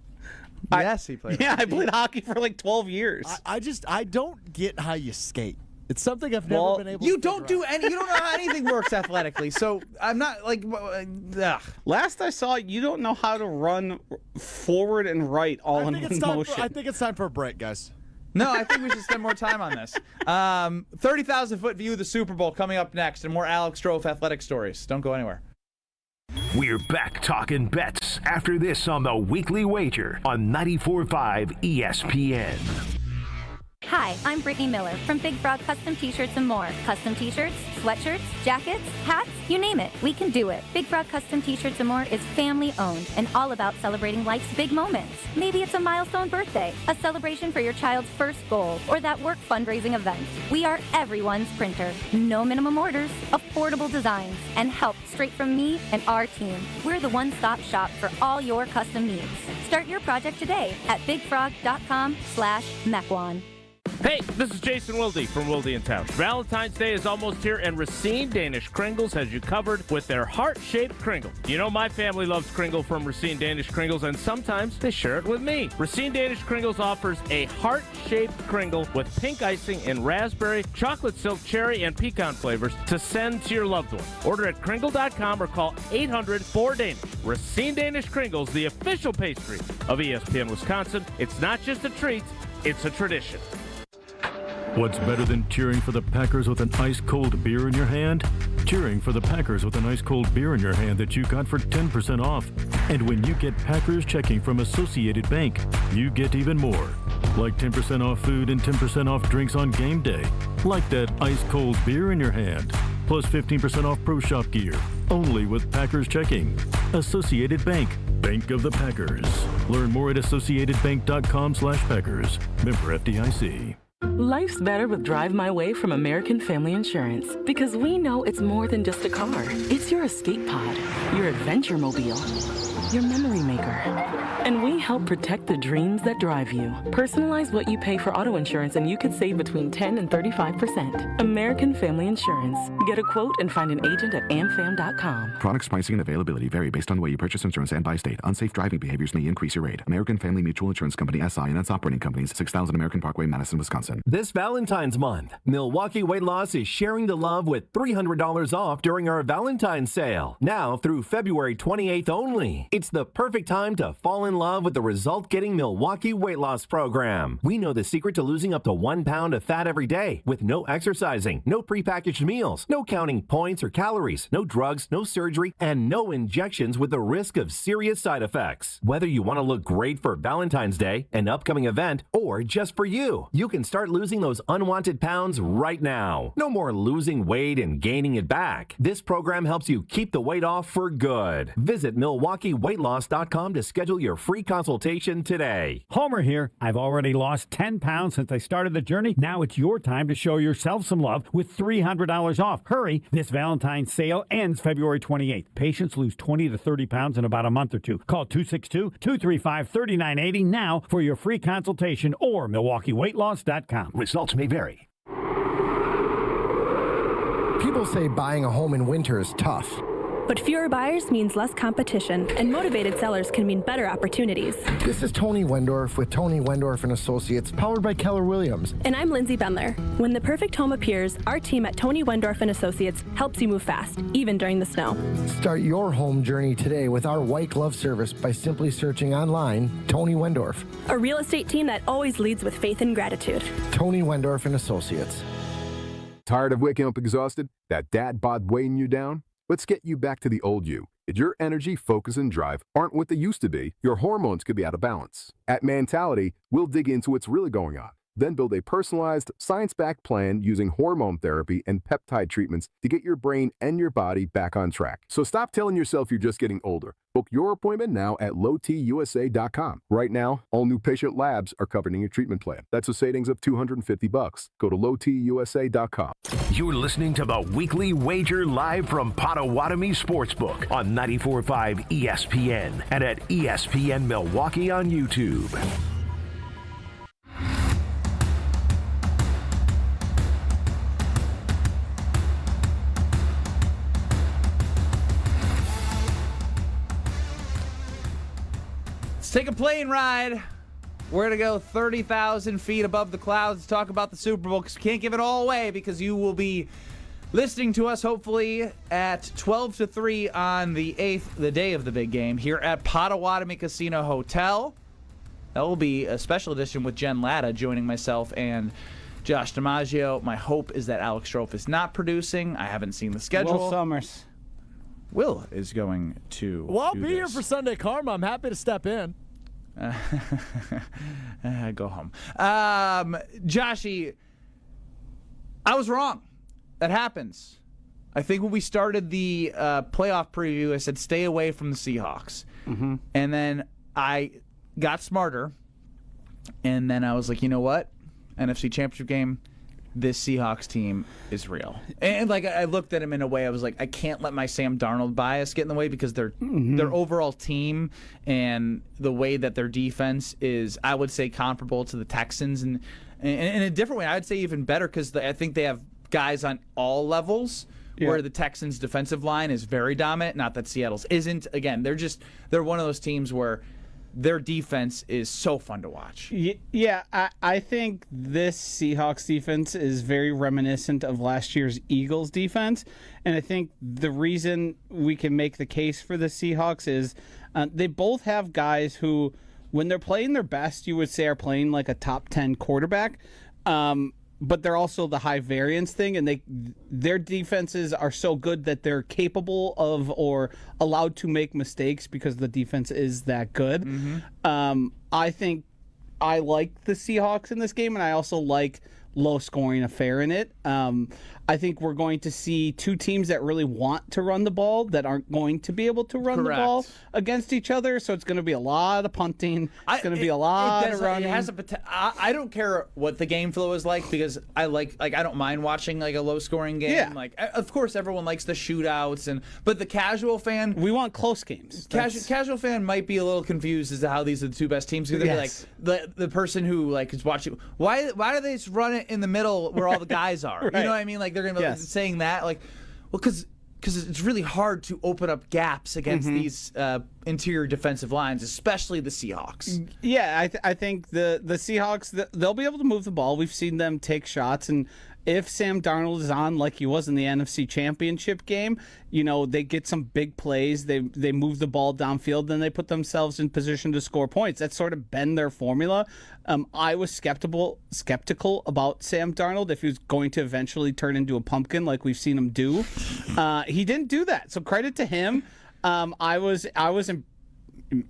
Yes, he played hockey. I played hockey for like 12 years. I don't get how you skate. It's something I've never been able to You don't know how anything works athletically, so I'm not like... Last I saw, you don't know how to run forward and right all in one motion. I think it's time for a break, guys. No, I think we should spend more time on this. 30,000-foot view of the Super Bowl coming up next, and more Alex Stroh athletic stories. Don't go anywhere. We're back talking bets after this on the Weekly Wager on 94.5 ESPN. Hi, I'm Brittany Miller from Big Frog Custom T-Shirts and more. Custom T-shirts, sweatshirts, jackets, hats, you name it, we can do it. Big Frog Custom T-Shirts and more is family owned and all about celebrating life's big moments. Maybe it's a milestone birthday, a celebration for your child's first goal, or that work fundraising event. We are everyone's printer. No minimum orders, affordable designs, and help straight from me and our team. We're the one-stop shop for all your custom needs. Start your project today at bigfrog.com/Mequon. Hey, this is Jason Wilde from Wilde & Towns. Valentine's Day is almost here, and Racine Danish Kringles has you covered with their heart-shaped Kringle. You know my family loves Kringle from Racine Danish Kringles, and sometimes they share it with me. Racine Danish Kringles offers a heart-shaped Kringle with pink icing in raspberry, chocolate silk, cherry, and pecan flavors to send to your loved one. Order at Kringle.com or call 800-4DANISH. Racine Danish Kringles, the official pastry of ESPN Wisconsin. It's not just a treat, it's a tradition. What's better than cheering for the Packers with an ice-cold beer in your hand? Cheering for the Packers with an ice-cold beer in your hand that you got for 10% off. And when you get Packers checking from Associated Bank, you get even more. Like 10% off food and 10% off drinks on game day. Like that ice-cold beer in your hand. Plus 15% off Pro Shop gear. Only with Packers checking. Associated Bank. Bank of the Packers. Learn more at AssociatedBank.com/Packers. Member FDIC. Life's better with Drive My Way from American Family Insurance, because we know it's more than just a car. It's your escape pod, your adventure mobile, your memory maker. And we help protect the dreams that drive you. Personalize what you pay for auto insurance and you could save between 10 and 35%. American Family Insurance. Get a quote and find an agent at amfam.com. Products, pricing, and availability vary based on the way you purchase insurance and by state. Unsafe driving behaviors may increase your rate. American Family Mutual Insurance Company, SI, and its operating companies, 6000 American Parkway, Madison, Wisconsin. This Valentine's month, Milwaukee Weight Loss is sharing the love with $300 off during our Valentine's sale. Now through February 28th only. It's the perfect time to fall in love with the result-getting Milwaukee Weight Loss program. We know the secret to losing up to 1 pound of fat every day with no exercising, no prepackaged meals, no counting points or calories, no drugs, no surgery, and no injections with the risk of serious side effects. Whether you want to look great for Valentine's Day, an upcoming event, or just for you, you can start losing those unwanted pounds right now. No more losing weight and gaining it back. This program helps you keep the weight off for good. Visit MilwaukeeWeightLoss.com to schedule your free consultation today. Homer here. I've already lost 10 pounds since I started the journey. Now it's your time to show yourself some love with $300 off. Hurry. This Valentine's sale ends February 28th. Patients lose 20 to 30 pounds in about a month or two. Call 262-235-3980 now for your free consultation or MilwaukeeWeightLoss.com. Results may vary. People say buying a home in winter is tough. But fewer buyers means less competition, and motivated sellers can mean better opportunities. This is Tony Wendorf with Tony Wendorf & Associates, powered by Keller Williams. And I'm Lindsay Bendler. When the perfect home appears, our team at Tony Wendorf & Associates helps you move fast, even during the snow. Start your home journey today with our white glove service by simply searching online Tony Wendorf. A real estate team that always leads with faith and gratitude. Tony Wendorf & Associates. Tired of waking up exhausted? That dad bod weighing you down? Let's get you back to the old you. If your energy, focus, and drive aren't what they used to be, your hormones could be out of balance. At Mentality, we'll dig into what's really going on, then build a personalized, science-backed plan using hormone therapy and peptide treatments to get your brain and your body back on track. So stop telling yourself you're just getting older. Book your appointment now at lowtusa.com. Right now, all new patient labs are covered in your treatment plan. That's a savings of $250. Go to lowtusa.com. You're listening to the Weekly Wager live from Potawatomi Sportsbook on 94.5 ESPN and at ESPN Milwaukee on YouTube. Take a plane ride. We're going to go 30,000 feet above the clouds to talk about the Super Bowl, because we can't give it all away, because you will be listening to us hopefully at 12 to 3 on the 8th, the day of the big game, here at Potawatomi Casino Hotel. That will be a special edition with Jen Latta joining myself and Josh DiMaggio. My hope is that Alex Strofe is not producing. I haven't seen the schedule. Will Summers. Will is going to Well, I'll do be here this. for Sunday Karma. I'm happy to step in. Go home. Joshy, I was wrong. That happens. I think when we started the playoff preview, I said stay away from the Seahawks. Mm-hmm. And then I got smarter, and then I was like, you know what? NFC Championship game, this Seahawks team is real. And like I looked at him in a way, I was like, I can't let my Sam Darnold bias get in the way, because their overall team and the way that their defense is, I would say, comparable to the Texans, and in a different way, I would say even better, because I think they have guys on all levels. Yeah. Where the Texans' defensive line is very dominant. Not that Seattle's isn't. Again, they're one of those teams where their defense is so fun to watch. Yeah, I think this Seahawks defense is very reminiscent of last year's Eagles defense. And I think the reason we can make the case for the Seahawks is they both have guys who, when they're playing their best, you would say are playing like a top 10 quarterback. But they're also the high variance thing, and their defenses are so good that they're capable of or allowed to make mistakes because the defense is that good. Mm-hmm. I think I like the Seahawks in this game, and I also like low-scoring affair in it. I I think we're going to see two teams that really want to run the ball that aren't going to be able to run the ball against each other. So it's going to be a lot of punting. It's going to be a lot of running. It has I don't care what the game flow is like because I don't mind watching like a low scoring game. Yeah. Like of course everyone likes the shootouts but the casual fan, we want close games. Casual fan might be a little confused as to how these are the two best teams. Because Yes. be like the person who like is watching. Why do they just run it in the middle where all the guys are? Right. You know what I mean? Like they're gonna be saying that like, well, because it's really hard to open up gaps against these interior defensive lines, especially the Seahawks. Yeah, I think the Seahawks, they'll be able to move the ball. We've seen them take shots, and if Sam Darnold is on like he was in the NFC Championship game, they get some big plays. They move the ball downfield, then they put themselves in position to score points. That's sort of been their formula. I was skeptical about Sam Darnold if he was going to eventually turn into a pumpkin like we've seen him do. He didn't do that, so credit to him. I was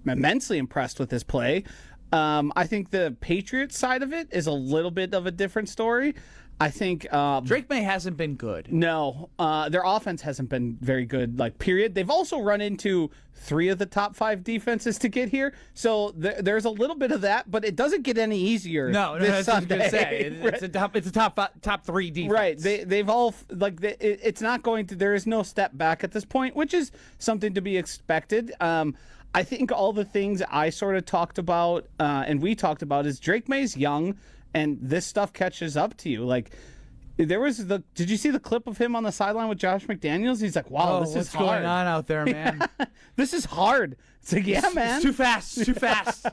immensely impressed with his play. I think the Patriots side of it is a little bit of a different story. I think Drake May hasn't been good. No, their offense hasn't been very good. Like period. They've also run into 3 of the top 5 defenses to get here, so there's a little bit of that, but it doesn't get any easier. No, this that's what I was Sunday. gonna say. It's a top 3 defense. Right. They've all it's not going to. There is no step back at this point, which is something to be expected. I think all the things I sort of talked about and we talked about is Drake May's young. And this stuff catches up to you. Like, did you see the clip of him on the sideline with Josh McDaniels? He's like, wow, this is hard. What's going on out there, man? This is hard. It's like, yeah, man. It's too fast.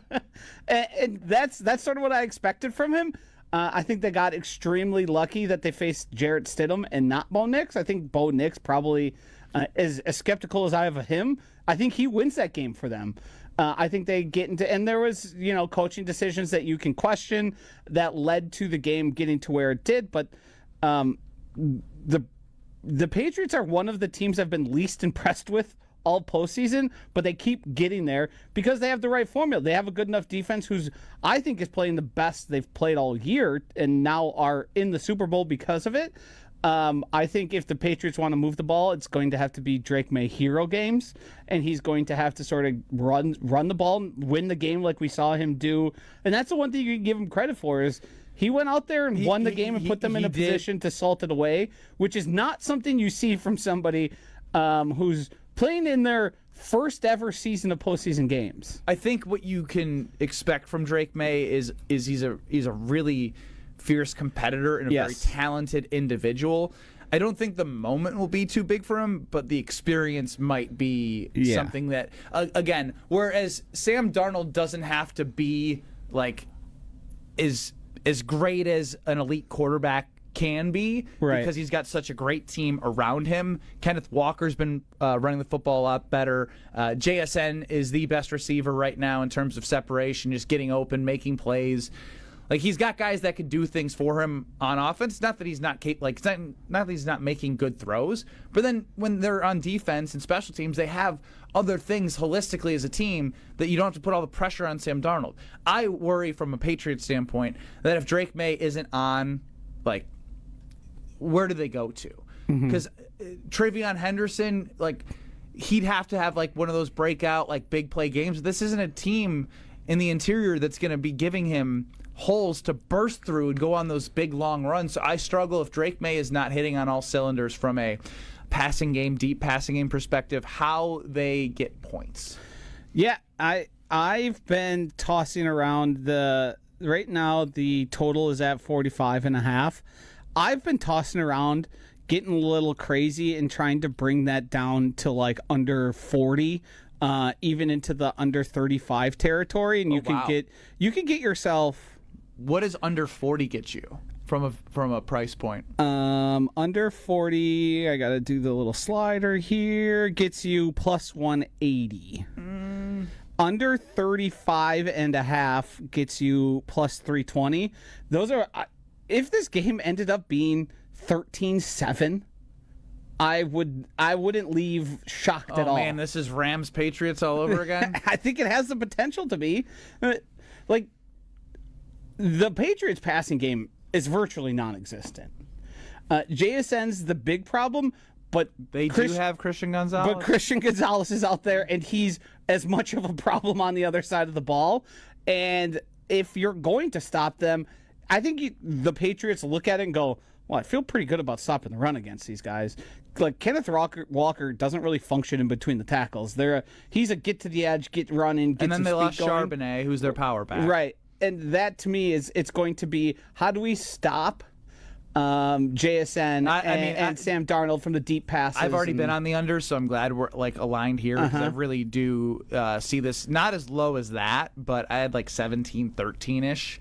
and that's sort of what I expected from him. I think they got extremely lucky that they faced Jarrett Stidham and not Bo Nix. I think Bo Nix probably, as skeptical as I am of him, I think he wins that game for them. I think they get into, and there was, coaching decisions that you can question that led to the game getting to where it did. But the Patriots are one of the teams I've been least impressed with all postseason, but they keep getting there because they have the right formula. They have a good enough defense who's, I think, is playing the best they've played all year and now are in the Super Bowl because of it. I think if the Patriots want to move the ball, it's going to have to be Drake May hero games, and he's going to have to sort of run the ball, win the game like we saw him do. And that's the one thing you can give him credit for is he went out there and won the game and put them in a position to salt it away, which is not something you see from somebody who's playing in their first ever season of postseason games. I think what you can expect from Drake May is he's a really fierce competitor and a very talented individual. I don't think the moment will be too big for him, but the experience might be something that, again, whereas Sam Darnold doesn't have to be like as great as an elite quarterback can be because he's got such a great team around him. Kenneth Walker's been running the football a lot better. JSN is the best receiver right now in terms of separation, just getting open, making plays. Like he's got guys that can do things for him on offense. Not that he's not not that he's not making good throws, but then when they're on defense and special teams, they have other things holistically as a team that you don't have to put all the pressure on Sam Darnold. I worry from a Patriots standpoint that if Drake May isn't on, like, where do they go to? Because Travion Henderson, like, he'd have to have like one of those breakout like big play games. This isn't a team in the interior that's going to be giving him holes to burst through and go on those big long runs. So I struggle if Drake May is not hitting on all cylinders from a passing game, deep passing game perspective, how they get points. Yeah, I've been tossing around right now the total is at 45.5. I've been tossing around getting a little crazy and trying to bring that down to like under 40. Even into the under 35 territory, and you can get yourself. What does under 40 get you from a price point? Under 40, I got to do the little slider here. Gets you plus 180. Under 35.5 gets you plus 320. Those are if this game ended up being 13-7. I wouldn't leave shocked at all. Oh man, this is Rams Patriots all over again. I think it has the potential to be. Like the Patriots passing game is virtually non-existent. JSN's the big problem, but they do have Christian Gonzalez. But Christian Gonzalez is out there, and he's as much of a problem on the other side of the ball. And if you're going to stop them, I think the Patriots look at it and go, well, I feel pretty good about stopping the run against these guys. Like, Kenneth Walker doesn't really function in between the tackles. He's a get to the edge, get running, get and then some they speed lost going. Charbonnet, who's their power back. Right. And that, to me, it's going to be, how do we stop JSN and Sam Darnold from the deep passes? I've already been on the under, so I'm glad we're aligned here because I really do see this not as low as that, but I had 17-13-ish.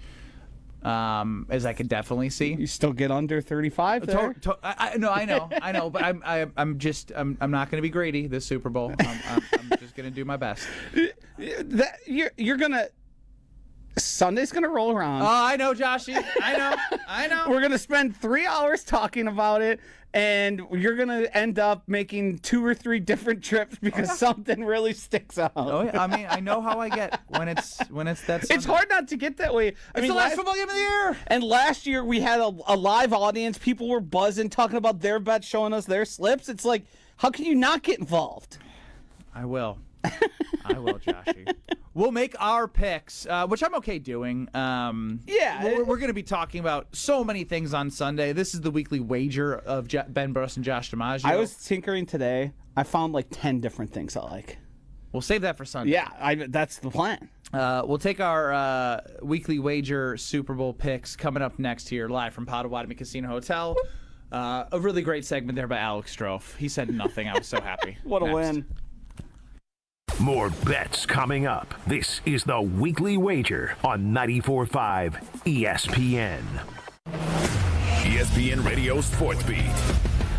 As I could definitely see. You still get under 35 there? I know, but I'm not going to be greedy this Super Bowl. I'm just going to do my best. You're going to... Sunday's going to roll around. Oh, I know, Joshy. I know. We're going to spend 3 hours talking about it, and you're going to end up making 2 or 3 different trips because something really sticks out. Oh, yeah. I mean, I know how I get when it's that Sunday. It's hard not to get that way. It's the last football game of the year. And last year we had a live audience. People were buzzing, talking about their bets, showing us their slips. It's like, how can you not get involved? I will, Joshy. We'll make our picks, which I'm okay doing. We're going to be talking about so many things on Sunday. This is the weekly wager of Ben Bruss and Josh DiMaggio. I was tinkering today. I found 10 different things I like. We'll save that for Sunday. Yeah, that's the plan. We'll take our weekly wager Super Bowl picks coming up next here, live from Potawatomi Casino Hotel. A really great segment there by Alex Strofe. He said nothing. I was so happy. What a win. More bets coming up. This is the Weekly Wager on 94.5 ESPN. ESPN Radio Sports Beat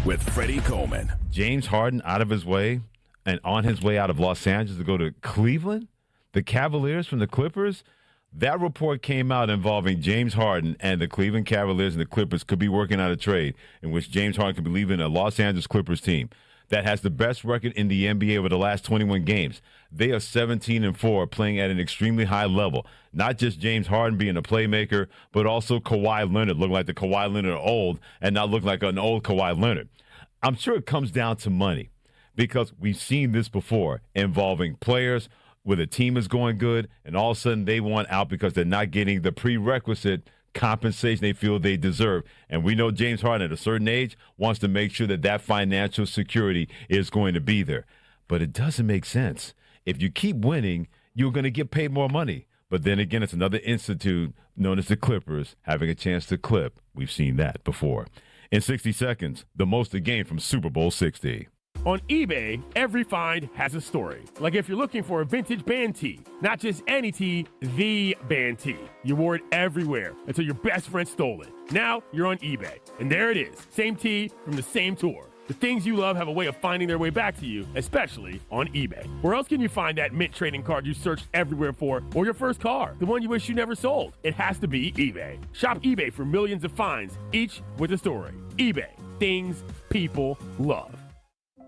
with Freddie Coleman. James Harden out of his way and on his way out of Los Angeles to go to Cleveland? The Cavaliers from the Clippers? That report came out involving James Harden and the Cleveland Cavaliers and the Clippers could be working out a trade in which James Harden could be leaving a Los Angeles Clippers team that has the best record in the NBA over the last 21 games. They are 17-4, playing at an extremely high level. Not just James Harden being a playmaker, but also Kawhi Leonard, looking like the Kawhi Leonard old and not look like an old Kawhi Leonard. I'm sure it comes down to money because we've seen this before involving players where the team is going good and all of a sudden they want out because they're not getting the prerequisite compensation they feel they deserve. And we know James Harden at a certain age wants to make sure that financial security is going to be there. But it doesn't make sense. If you keep winning, you're going to get paid more money. But then again, it's another institute known as the Clippers having a chance to clip. We've seen that before. In 60 seconds, the most a game from Super Bowl 60. On eBay, every find has a story. Like if you're looking for a vintage band tee, not just any tee, the band tee. You wore it everywhere until your best friend stole it. Now you're on eBay, and there it is. Same tee from the same tour. The things you love have a way of finding their way back to you, especially on eBay. Where else can you find that mint trading card you searched everywhere for, or your first car, the one you wish you never sold? It has to be eBay. Shop eBay for millions of finds, each with a story. eBay, things people love.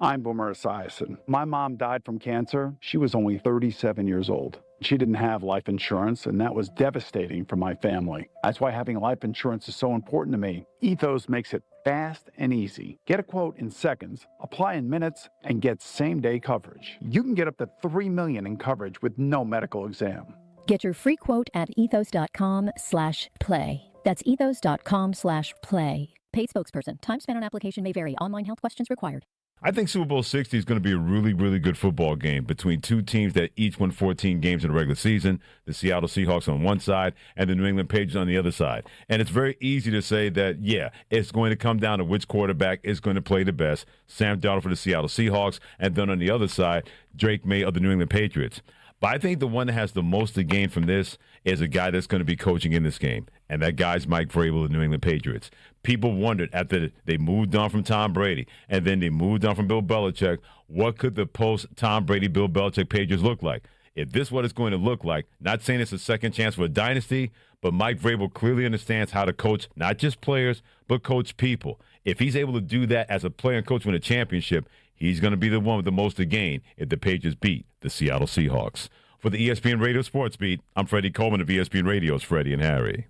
I'm Boomer Esiason. My mom died from cancer. She was only 37 years old. She didn't have life insurance, and that was devastating for my family. That's why having life insurance is so important to me. Ethos makes it fast and easy. Get a quote in seconds, apply in minutes, and get same-day coverage. You can get up to $3 million in coverage with no medical exam. Get your free quote at ethos.com/play. That's ethos.com/play. Paid spokesperson. Time spent on application may vary. Online health questions required. I think Super Bowl 60 is going to be a really, really good football game between two teams that each won 14 games in the regular season, the Seattle Seahawks on one side and the New England Patriots on the other side. And it's very easy to say that, yeah, it's going to come down to which quarterback is going to play the best, Sam Darnold for the Seattle Seahawks, and then on the other side, Drake May of the New England Patriots. But I think the one that has the most to gain from this is a guy that's going to be coaching in this game, and that guy's Mike Vrabel of the New England Patriots. People wondered after they moved on from Tom Brady and then they moved on from Bill Belichick, what could the post-Tom Brady, Bill Belichick Patriots look like? If this is what it's going to look like, not saying it's a second chance for a dynasty, but Mike Vrabel clearly understands how to coach not just players, but coach people. If he's able to do that as a player and coach win a championship, he's going to be the one with the most to gain if the Patriots beat the Seattle Seahawks. For the ESPN Radio Sports Beat, I'm Freddie Coleman of ESPN Radio's Freddie and Harry.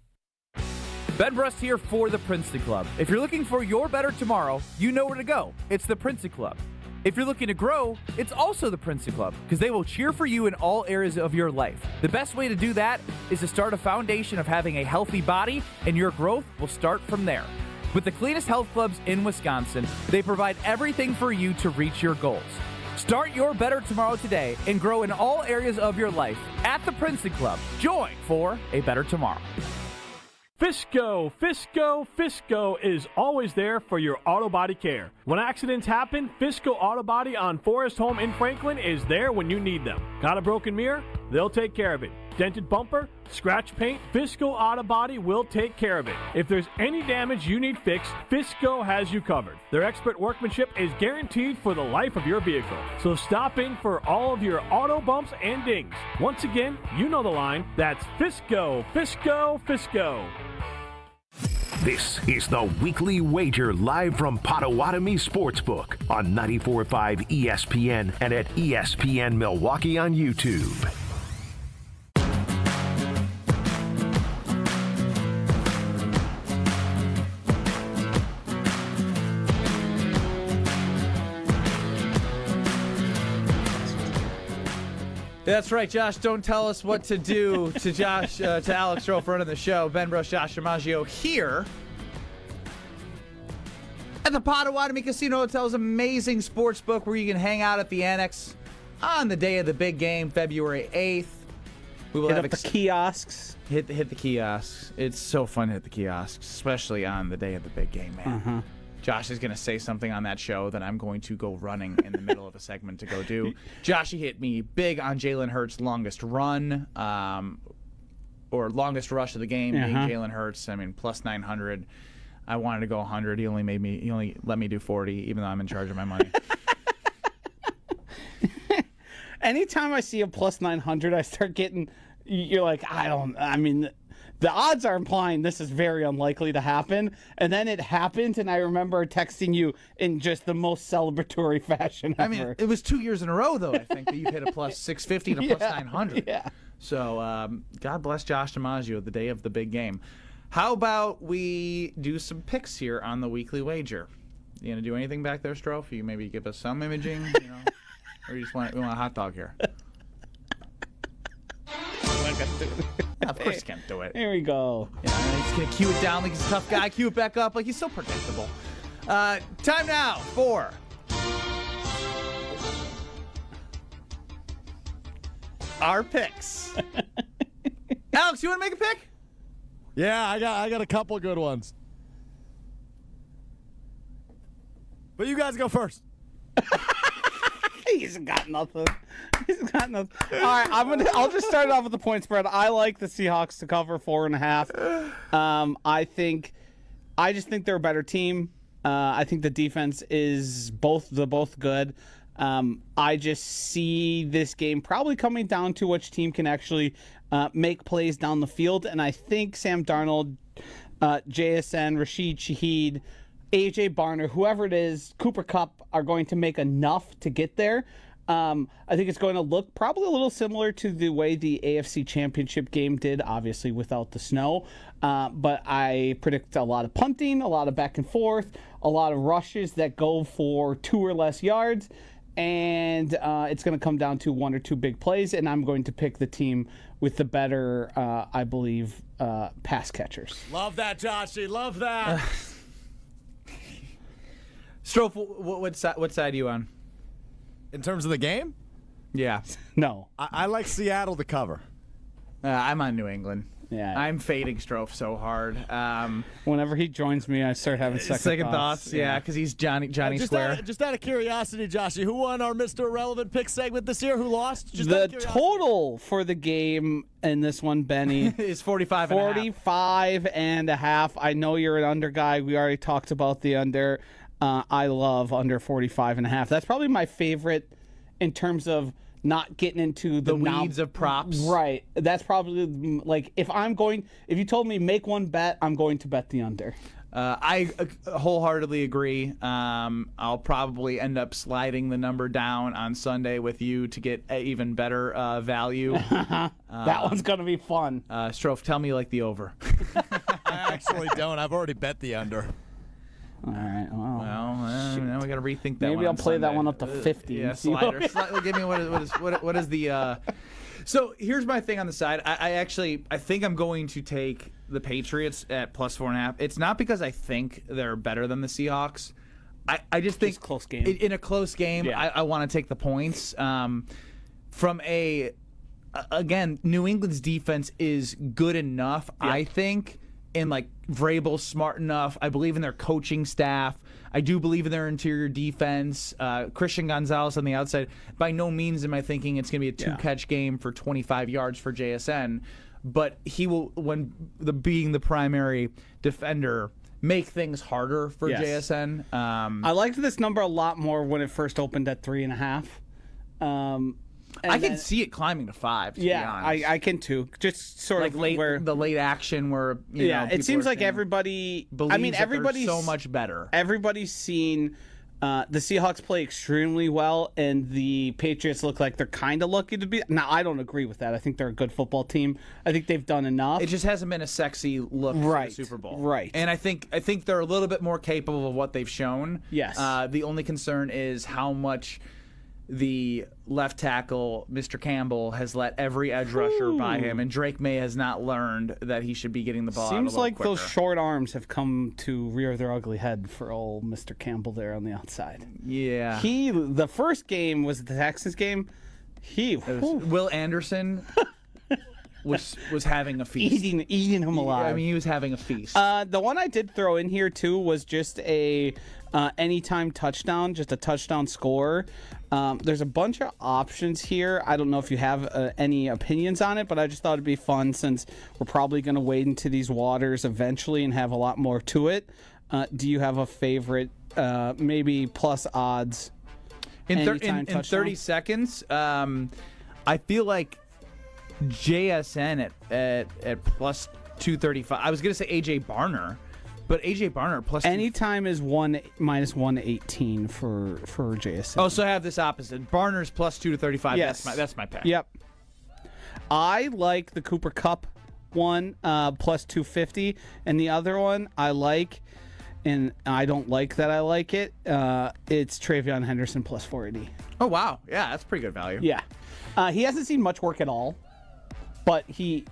Ben Brust here for the Princeton Club. If you're looking for your better tomorrow, you know where to go. It's the Princeton Club. If you're looking to grow, it's also the Princeton Club, because they will cheer for you in all areas of your life. The best way to do that is to start a foundation of having a healthy body, and your growth will start from there. With the cleanest health clubs in Wisconsin, they provide everything for you to reach your goals. Start your better tomorrow today and grow in all areas of your life at the Princeton Club. Join for a better tomorrow. Fisco is always there for your auto body care. When accidents happen, Fisco Auto Body on Forest Home in Franklin is there when you need them. Got a broken mirror? They'll take care of it. Dented bumper? Scratch paint? Fisco Auto Body will take care of it. If there's any damage you need fixed, Fisco has you covered. Their expert workmanship is guaranteed for the life of your vehicle. So stop in for all of your auto bumps and dings. Once again, you know the line. That's Fisco. This is the Weekly Wager live from Potawatomi Sportsbook on 94.5 ESPN and at ESPN Milwaukee on YouTube. That's right, Josh. Don't tell us what to do to Josh, to Alex Stroh running the show. Ben Brust, Josh DiMaggio here at the Potawatomi Casino Hotel's amazing sports book where you can hang out at the Annex on the day of the big game, February 8th. We will hit have up the kiosks. Hit the kiosks. It's so fun to hit the kiosks, especially on the day of the big game, man. Josh is going to say something on that show that I'm going to go running in the middle of a segment to go do. Josh, he hit me big on Jalen Hurts' longest run, or longest rush of the game, being Jalen Hurts. I mean, plus 900. I wanted to go 100. He only let me do 40, even though I'm in charge of my money. Anytime I see a plus 900, I start getting. You're like, the odds are implying this is very unlikely to happen. And then it happened, and I remember texting you in just the most celebratory fashion ever. I mean, it was 2 years in a row, though, I think, that you've hit a plus 650 and a plus 900. Yeah. So, God bless Josh DiMaggio, the day of the big game. How about we do some picks here on the Weekly Wager? You going to do anything back there, Stroh? You maybe give us some imaging, or you just want a hot dog here? Of course he can't do it. Here we go. Yeah, he's going to cue it down like he's a tough guy, cue it back up like he's so predictable. Time now for our picks. Alex, you want to make a pick? Yeah, I got a couple of good ones. But you guys go first. He's got nothing. All right, I'll just start off with the point spread. I like the Seahawks to cover 4.5. I just think they're a better team. I think the defense is both good. I just see this game probably coming down to which team can actually make plays down the field, and I think Sam Darnold, JSN, Rashid Shaheed, AJ Barner, whoever it is, Cooper Kupp are going to make enough to get there. I think it's going to look probably a little similar to the way the AFC Championship game did, obviously without the snow. But I predict a lot of punting, a lot of back and forth, a lot of rushes that go for 2 or less yards. And it's going to come down to 1 or 2 big plays. And I'm going to pick the team with the better, I believe, pass catchers. Love that, Joshy. Love that. Stroh, what side are you on? In terms of the game? Yeah. No. I like Seattle to cover. I'm on New England. Yeah. I'm fading Stroh so hard. Whenever he joins me, I start having second thoughts. Yeah, because he's Johnny Square. Just out of curiosity, Joshy, who won our Mr. Irrelevant pick segment this year? Who lost? The total for the game in this one, Benny, is 45 and a half. I know you're an under guy. We already talked about the under. I love under 45 and a half. That's probably my favorite in terms of not getting into the weeds of props. Right. That's probably like if you told me make one bet, I'm going to bet the under. I wholeheartely agree. I'll probably end up sliding the number down on Sunday with you to get an even better value. That one's going to be fun. Stroh, tell me you like the over. actually don't. I've already bet the under. All right. Well, now we got to rethink that. Maybe I'll play that one up to 50. Yeah, slider. Give me what is the. So here's my thing on the side. I think I'm going to take the Patriots at +4.5. It's not because I think they're better than the Seahawks. I just think close game. In a close game, Yeah. I want to take the points. From again, New England's defense is good enough, I think, and like Vrabel's smart enough. I believe in their coaching staff. I do believe in their interior defense. Christian Gonzalez on the outside. By no means am I thinking it's going to be a 2-catch game for 25 yards for JSN, but he will, being the primary defender, make things harder for JSN. I liked this number a lot more when it first opened at 3.5. I can see it climbing to 5. To be honest. I can too. Just sort like of the late action where it seems like everybody. Everybody's so much better. Everybody's seen the Seahawks play extremely well, and the Patriots look like they're kind of lucky to be. Now, I don't agree with that. I think they're a good football team. I think they've done enough. It just hasn't been a sexy look for the Super Bowl. Right. And I think they're a little bit more capable of what they've shown. Yes. The only concern is how much the left tackle, Mr. Campbell, has let every edge rusher by him, and Drake May has not learned that he should be getting the ball out a Seems little like quicker. those short arms have come to rear their ugly head for old Mr. Campbell there on the outside. Yeah. The first game was the Texans game. Will Anderson was having a feast. Eating him alive. I mean, he was having a feast. The one I did throw in here, too, was just a anytime touchdown, just a touchdown score. There's a bunch of options here. I don't know if you have any opinions on it, but I just thought it'd be fun since we're probably going to wade into these waters eventually and have a lot more to it. Do you have a favorite, maybe plus odds? In 30 seconds, I feel like JSN at plus 235. I was going to say AJ Barner, but AJ Barner plus anytime is minus 118 for JSN. Oh, so I have this opposite. Barner's plus 235. Yes, that's my pick. Yep. I like the Cooper Kupp one plus 250, and the other one I like, and I don't like that I like it. It's Travion Henderson plus 480. Oh wow, yeah, that's pretty good value. Yeah, he hasn't seen much work at all, but he's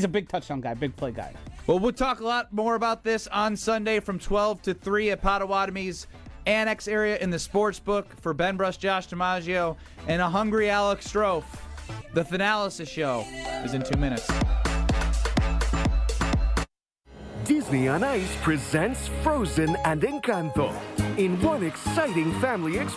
a big touchdown guy, big play guy. Well, we'll talk a lot more about this on Sunday from 12 to 3 at Potawatomi's Annex area in the Sportsbook. For Ben Brush, Josh DiMaggio, and a hungry Alex Strofe, the Thanalysis Show is in 2 minutes. Disney on Ice presents Frozen and Encanto in one exciting family experience.